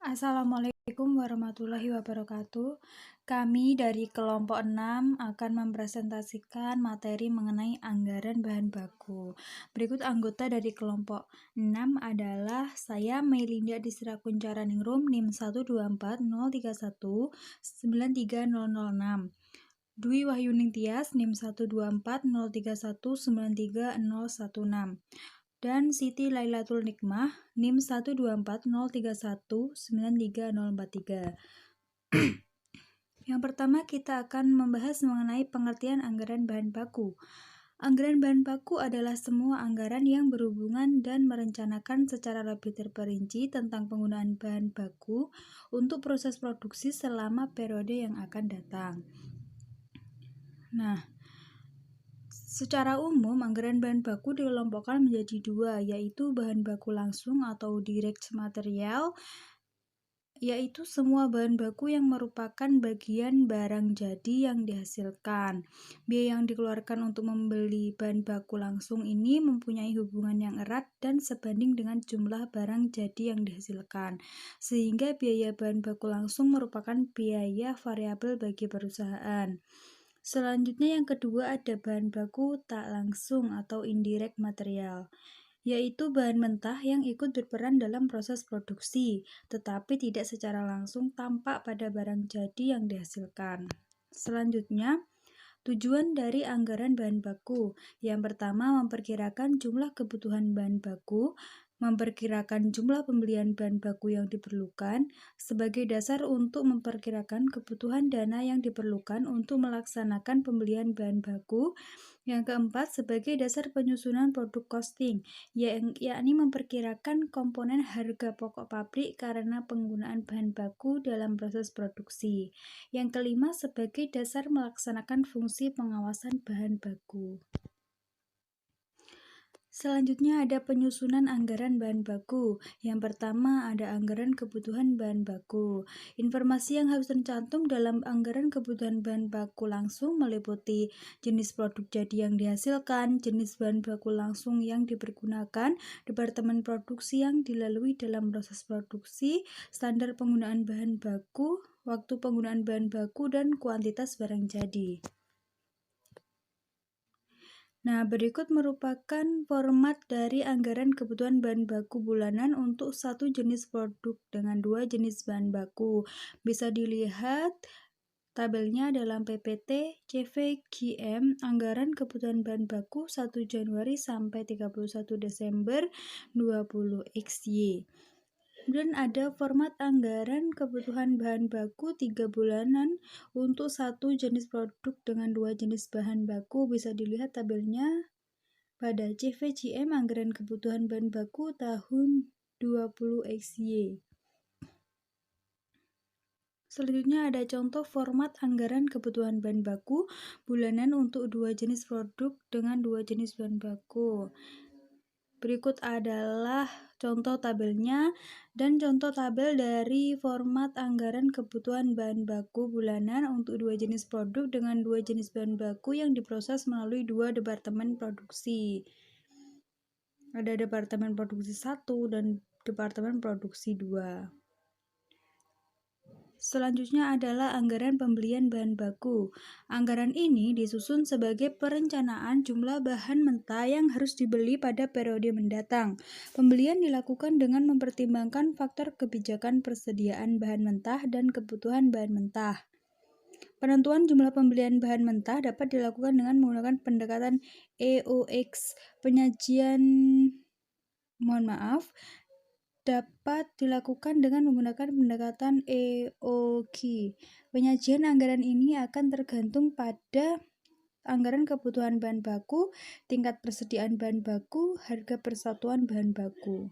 Assalamualaikum warahmatullahi wabarakatuh. Kami dari kelompok 6 akan mempresentasikan materi mengenai anggaran bahan baku. Berikut anggota dari kelompok 6 adalah saya Melinda Disra Kuncaraningrum NIM 12403193006. Dwi Wahyuning Tias NIM 12403193016 dan Siti Lailatul Nikmah NIM 12403193043. Yang pertama kita akan membahas mengenai pengertian anggaran bahan baku. Anggaran bahan baku adalah semua anggaran yang berhubungan dan merencanakan secara lebih terperinci tentang penggunaan bahan baku untuk proses produksi selama periode yang akan datang. Nah, secara umum, anggaran bahan baku dikelompokkan menjadi dua, yaitu bahan baku langsung atau direct material, yaitu semua bahan baku yang merupakan bagian barang jadi yang dihasilkan. Biaya yang dikeluarkan untuk membeli bahan baku langsung ini mempunyai hubungan yang erat dan sebanding dengan jumlah barang jadi yang dihasilkan, sehingga biaya bahan baku langsung merupakan biaya variabel bagi perusahaan. Selanjutnya yang kedua ada bahan baku tak langsung atau indirect material, yaitu bahan mentah yang ikut berperan dalam proses produksi, tetapi tidak secara langsung tampak pada barang jadi yang dihasilkan. Selanjutnya, tujuan dari anggaran bahan baku. Yang pertama, memperkirakan jumlah kebutuhan bahan baku, memperkirakan jumlah pembelian bahan baku yang diperlukan sebagai dasar untuk memperkirakan kebutuhan dana yang diperlukan untuk melaksanakan pembelian bahan baku. Yang keempat, sebagai dasar penyusunan produk costing, yakni memperkirakan komponen harga pokok pabrik karena penggunaan bahan baku dalam proses produksi. Yang kelima, sebagai dasar melaksanakan fungsi pengawasan bahan baku. Selanjutnya ada penyusunan anggaran bahan baku. Yang pertama ada anggaran kebutuhan bahan baku. Informasi yang harus tercantum dalam anggaran kebutuhan bahan baku langsung meliputi jenis produk jadi yang dihasilkan, jenis bahan baku langsung yang dipergunakan, departemen produksi yang dilalui dalam proses produksi, standar penggunaan bahan baku, waktu penggunaan bahan baku, dan kuantitas barang jadi. Nah, berikut merupakan format dari anggaran kebutuhan bahan baku bulanan untuk satu jenis produk dengan dua jenis bahan baku. Bisa dilihat tabelnya dalam PPT CVGM anggaran kebutuhan bahan baku 1 Januari sampai 31 Desember 20 XY. Kemudian ada format anggaran kebutuhan bahan baku 3 bulanan untuk satu jenis produk dengan dua jenis bahan baku. Bisa dilihat tabelnya pada CVGM anggaran kebutuhan bahan baku tahun 20 XY. Selanjutnya ada contoh format anggaran kebutuhan bahan baku bulanan untuk dua jenis produk dengan dua jenis bahan baku. Berikut adalah contoh tabelnya dan contoh tabel dari format anggaran kebutuhan bahan baku bulanan untuk dua jenis produk dengan dua jenis bahan baku yang diproses melalui dua departemen produksi. Ada departemen produksi 1 dan departemen produksi 2. Selanjutnya adalah anggaran pembelian bahan baku. Anggaran ini disusun sebagai perencanaan jumlah bahan mentah yang harus dibeli pada periode mendatang. Pembelian dilakukan dengan mempertimbangkan faktor kebijakan persediaan bahan mentah dan kebutuhan bahan mentah. Penentuan jumlah pembelian bahan mentah dapat dilakukan dengan menggunakan pendekatan EOX. Dapat dilakukan dengan menggunakan pendekatan EOQ. Penyajian anggaran ini akan tergantung pada anggaran kebutuhan bahan baku, tingkat persediaan bahan baku, harga persatuan bahan baku.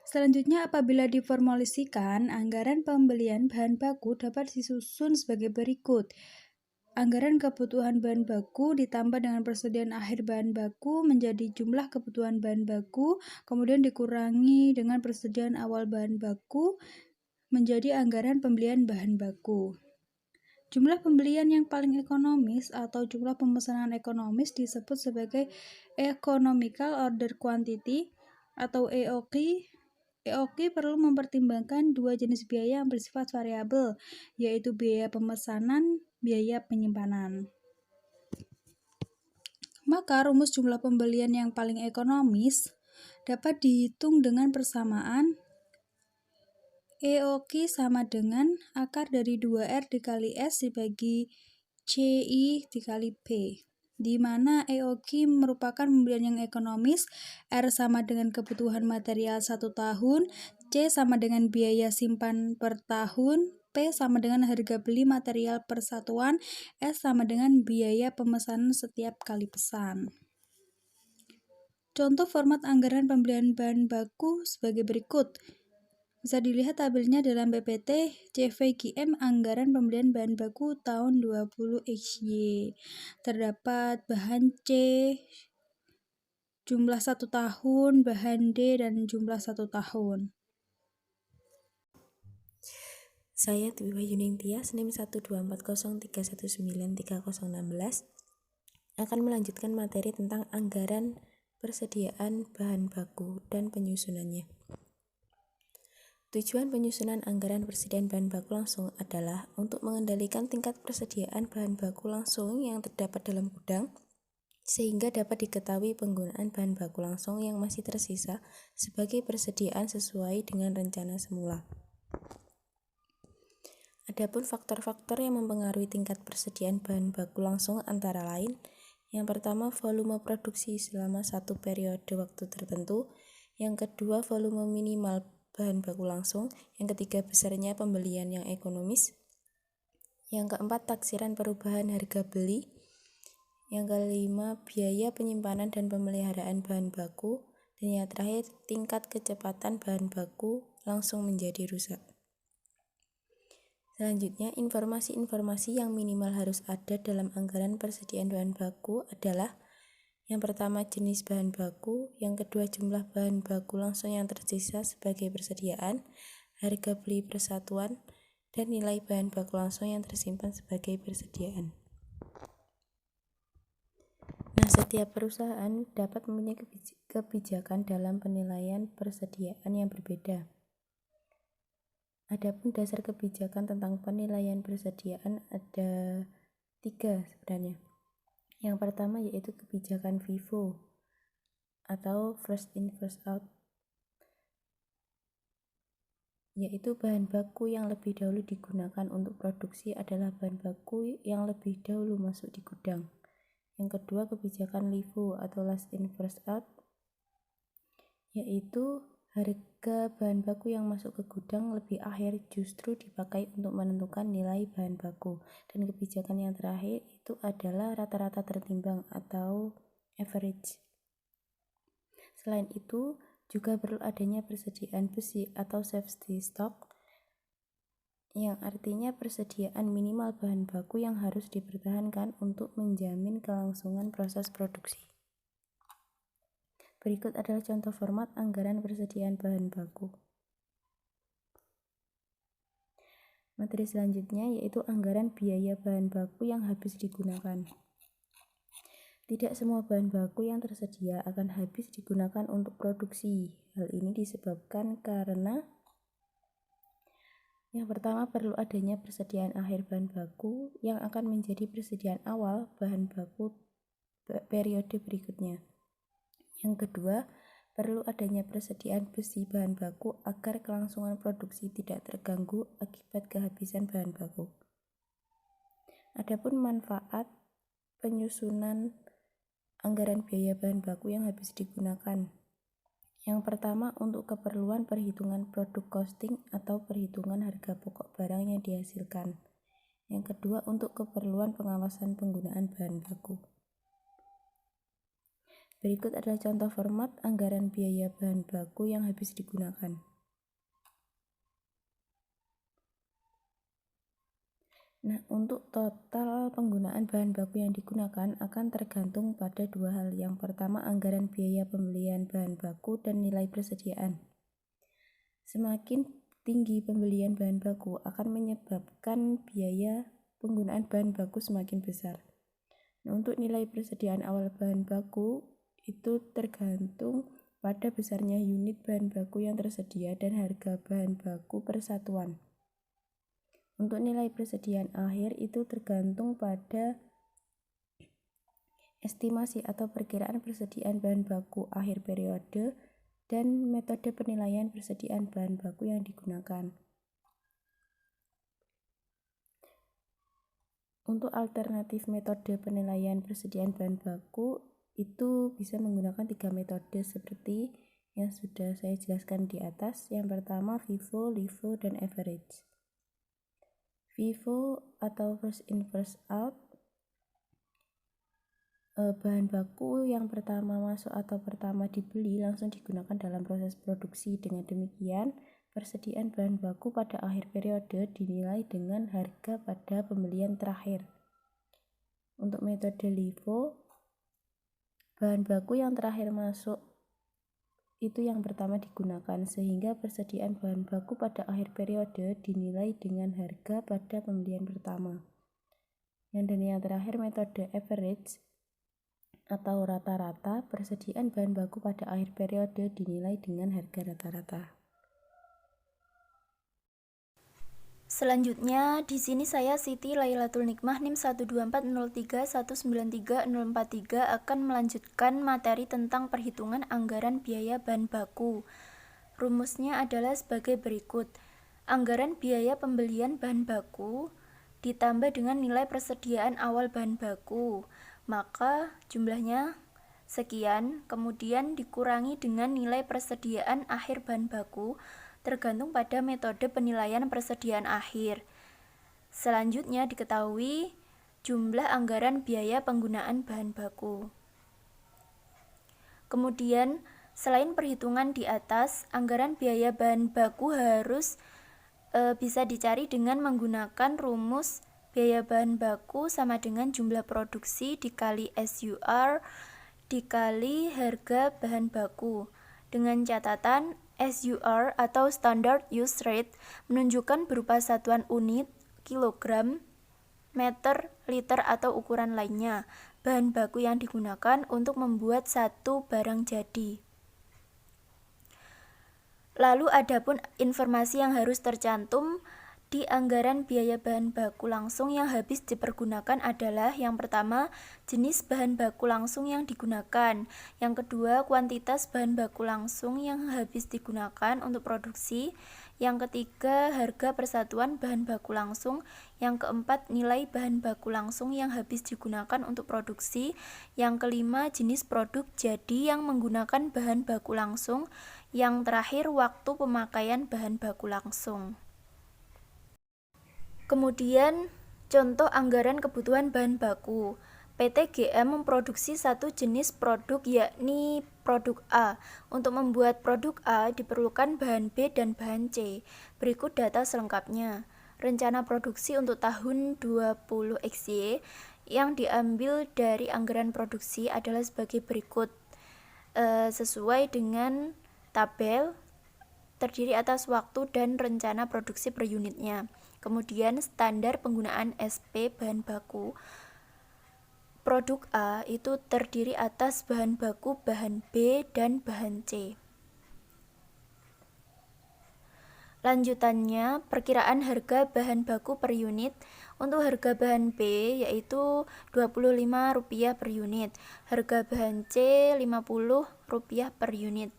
Selanjutnya, apabila diformulasikan, anggaran pembelian bahan baku dapat disusun sebagai berikut. Anggaran kebutuhan bahan baku ditambah dengan persediaan akhir bahan baku menjadi jumlah kebutuhan bahan baku, kemudian dikurangi dengan persediaan awal bahan baku menjadi anggaran pembelian bahan baku. Jumlah pembelian yang paling ekonomis atau jumlah pemesanan ekonomis disebut sebagai Economical Order Quantity atau EOQ EOQ perlu mempertimbangkan dua jenis biaya yang bersifat variabel, yaitu biaya pemesanan, biaya penyimpanan. Maka rumus jumlah pembelian yang paling ekonomis dapat dihitung dengan persamaan EOQ sama dengan akar dari 2R dikali S dibagi CI dikali P, di mana EOQ merupakan pembelian yang ekonomis, R sama dengan kebutuhan material 1 tahun, C sama dengan biaya simpan per tahun, P sama dengan harga beli material per satuan, S sama dengan biaya pemesanan setiap kali pesan. Contoh format anggaran pembelian bahan baku sebagai berikut. Bisa dilihat tabelnya dalam PPT CVGM anggaran pembelian bahan baku tahun 20 XY. Terdapat bahan C jumlah 1 tahun, bahan D dan jumlah 1 tahun. Saya Dwi Wahyuning Tias, NIM 12403193016, akan melanjutkan materi tentang anggaran persediaan bahan baku dan penyusunannya. Tujuan penyusunan anggaran persediaan bahan baku langsung adalah untuk mengendalikan tingkat persediaan bahan baku langsung yang terdapat dalam gudang, sehingga dapat diketahui penggunaan bahan baku langsung yang masih tersisa sebagai persediaan sesuai dengan rencana semula. Adapun faktor-faktor yang mempengaruhi tingkat persediaan bahan baku langsung antara lain, yang pertama volume produksi selama satu periode waktu tertentu, yang kedua volume minimal bahan baku langsung, yang ketiga besarnya pembelian yang ekonomis, yang keempat taksiran perubahan harga beli, yang kelima biaya penyimpanan dan pemeliharaan bahan baku, dan yang terakhir tingkat kecepatan bahan baku langsung menjadi rusak. Selanjutnya, informasi-informasi yang minimal harus ada dalam anggaran persediaan bahan baku adalah: yang pertama jenis bahan baku, yang kedua jumlah bahan baku langsung yang tersisa sebagai persediaan, harga beli persatuan, dan nilai bahan baku langsung yang tersimpan sebagai persediaan. Nah, setiap perusahaan dapat mempunyai kebijakan dalam penilaian persediaan yang berbeda. Adapun dasar kebijakan tentang penilaian persediaan ada 3 sebenarnya. Yang pertama yaitu kebijakan FIFO atau first in first out, yaitu bahan baku yang lebih dahulu digunakan untuk produksi adalah bahan baku yang lebih dahulu masuk di gudang. Yang kedua kebijakan LIFO atau last in first out, yaitu harga bahan baku yang masuk ke gudang lebih akhir justru dipakai untuk menentukan nilai bahan baku. Dan kebijakan yang terakhir itu adalah rata-rata tertimbang atau average. Selain itu, juga perlu adanya persediaan besi atau safety stock, yang artinya persediaan minimal bahan baku yang harus dipertahankan untuk menjamin kelangsungan proses produksi. Berikut adalah contoh format anggaran persediaan bahan baku. Materi selanjutnya yaitu anggaran biaya bahan baku yang habis digunakan. Tidak semua bahan baku yang tersedia akan habis digunakan untuk produksi. Hal ini disebabkan karena yang pertama perlu adanya persediaan akhir bahan baku yang akan menjadi persediaan awal bahan baku periode berikutnya. Yang kedua, perlu adanya persediaan besi bahan baku agar kelangsungan produksi tidak terganggu akibat kehabisan bahan baku. Adapun manfaat penyusunan anggaran biaya bahan baku yang habis digunakan. Yang pertama, untuk keperluan perhitungan produk costing atau perhitungan harga pokok barang yang dihasilkan. Yang kedua, untuk keperluan pengawasan penggunaan bahan baku. Berikut adalah contoh format anggaran biaya bahan baku yang habis digunakan. Nah, untuk total penggunaan bahan baku yang digunakan akan tergantung pada dua hal. Yang pertama, anggaran biaya pembelian bahan baku dan nilai persediaan. Semakin tinggi pembelian bahan baku akan menyebabkan biaya penggunaan bahan baku semakin besar. Nah, untuk nilai persediaan awal bahan baku itu tergantung pada besarnya unit bahan baku yang tersedia dan harga bahan baku per satuan. Untuk nilai persediaan akhir itu tergantung pada estimasi atau perkiraan persediaan bahan baku akhir periode dan metode penilaian persediaan bahan baku yang digunakan. Untuk alternatif metode penilaian persediaan bahan baku itu bisa menggunakan 3 metode seperti yang sudah saya jelaskan di atas. Yang pertama FIFO, LIFO, dan average. FIFO atau first in first out, bahan baku yang pertama masuk atau pertama dibeli langsung digunakan dalam proses produksi. Dengan demikian, persediaan bahan baku pada akhir periode dinilai dengan harga pada pembelian terakhir. Untuk metode LIFO, bahan baku yang terakhir masuk itu yang pertama digunakan, sehingga persediaan bahan baku pada akhir periode dinilai dengan harga pada pembelian pertama. Dan yang terakhir metode average atau rata-rata, persediaan bahan baku pada akhir periode dinilai dengan harga rata-rata. Selanjutnya, di sini saya Siti Lailatul Nikmah NIM 12403193043 akan melanjutkan materi tentang perhitungan anggaran biaya bahan baku. Rumusnya adalah sebagai berikut. Anggaran biaya pembelian bahan baku ditambah dengan nilai persediaan awal bahan baku, maka jumlahnya sekian, kemudian dikurangi dengan nilai persediaan akhir bahan baku tergantung pada metode penilaian persediaan akhir. Selanjutnya diketahui jumlah anggaran biaya penggunaan bahan baku. Kemudian, selain perhitungan di atas, anggaran biaya bahan baku harus bisa dicari dengan menggunakan rumus biaya bahan baku sama dengan jumlah produksi dikali SUR dikali harga bahan baku. Dengan catatan SUR atau Standard Use Rate menunjukkan berupa satuan unit, kilogram, meter, liter, atau ukuran lainnya bahan baku yang digunakan untuk membuat satu barang jadi. Lalu adapun informasi yang harus tercantum di anggaran biaya bahan baku langsung yang habis dipergunakan adalah yang pertama, jenis bahan baku langsung yang digunakan. Yang kedua, kuantitas bahan baku langsung yang habis digunakan untuk produksi. Yang ketiga, harga persatuan bahan baku langsung. Yang keempat, nilai bahan baku langsung yang habis digunakan untuk produksi. Yang kelima, jenis produk jadi yang menggunakan bahan baku langsung. Yang terakhir, waktu pemakaian bahan baku langsung. Kemudian, contoh anggaran kebutuhan bahan baku. PT GM memproduksi satu jenis produk yakni produk A. Untuk membuat produk A diperlukan bahan B dan bahan C. Berikut data selengkapnya. Rencana produksi untuk tahun 20XY yang diambil dari anggaran produksi adalah sebagai berikut. Sesuai dengan tabel terdiri atas waktu dan rencana produksi per unitnya. Kemudian standar penggunaan SP bahan baku. Produk A itu terdiri atas bahan baku bahan B dan bahan C. Lanjutannya, perkiraan harga bahan baku per unit. Untuk harga bahan B yaitu Rp25 per unit. Harga bahan C Rp50 per unit.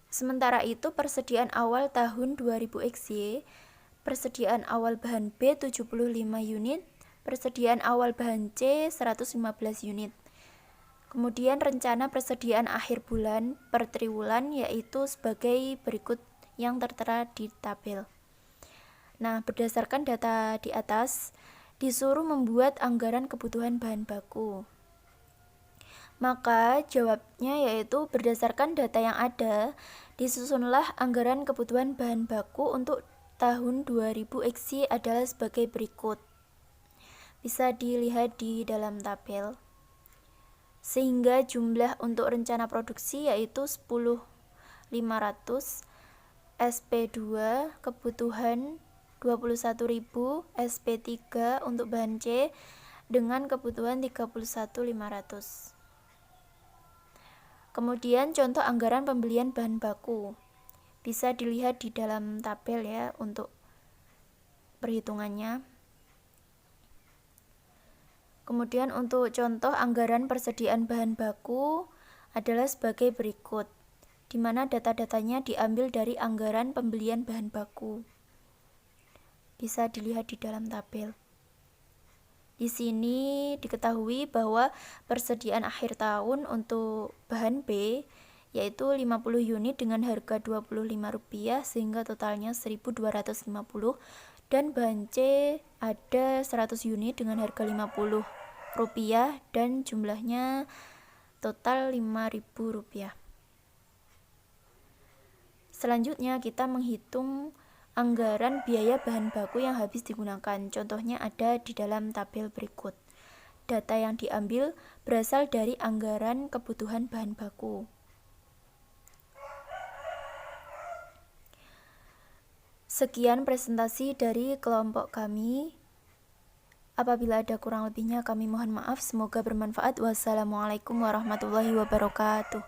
Sementara itu persediaan awal tahun 2000XY, persediaan awal bahan B 75 unit, persediaan awal bahan C 115 unit. Kemudian rencana persediaan akhir bulan per triwulan yaitu sebagai berikut yang tertera di tabel. Nah, berdasarkan data di atas, disuruh membuat anggaran kebutuhan bahan baku. Maka jawabnya yaitu berdasarkan data yang ada, disusunlah anggaran kebutuhan bahan baku untuk tahun 2000XY adalah sebagai berikut. Bisa dilihat di dalam tabel. Sehingga jumlah untuk rencana produksi yaitu 10.500, SP2 kebutuhan 21.000, SP3 untuk bahan C dengan kebutuhan 31.500. Kemudian contoh anggaran pembelian bahan baku. Bisa dilihat di dalam tabel ya untuk perhitungannya. Kemudian untuk contoh anggaran persediaan bahan baku adalah sebagai berikut, di mana data-datanya diambil dari anggaran pembelian bahan baku. Bisa dilihat di dalam tabel. Di sini diketahui bahwa persediaan akhir tahun untuk bahan B yaitu 50 unit dengan harga Rp25 sehingga totalnya 1.250, dan bahan C ada 100 unit dengan harga Rp50 dan jumlahnya total Rp5.000. Selanjutnya kita menghitung anggaran biaya bahan baku yang habis digunakan. Contohnya ada di dalam tabel berikut. Data yang diambil berasal dari anggaran kebutuhan bahan baku. Sekian presentasi dari kelompok kami. Apabila ada kurang lebihnya kami mohon maaf. Semoga bermanfaat. Wassalamualaikum warahmatullahi wabarakatuh.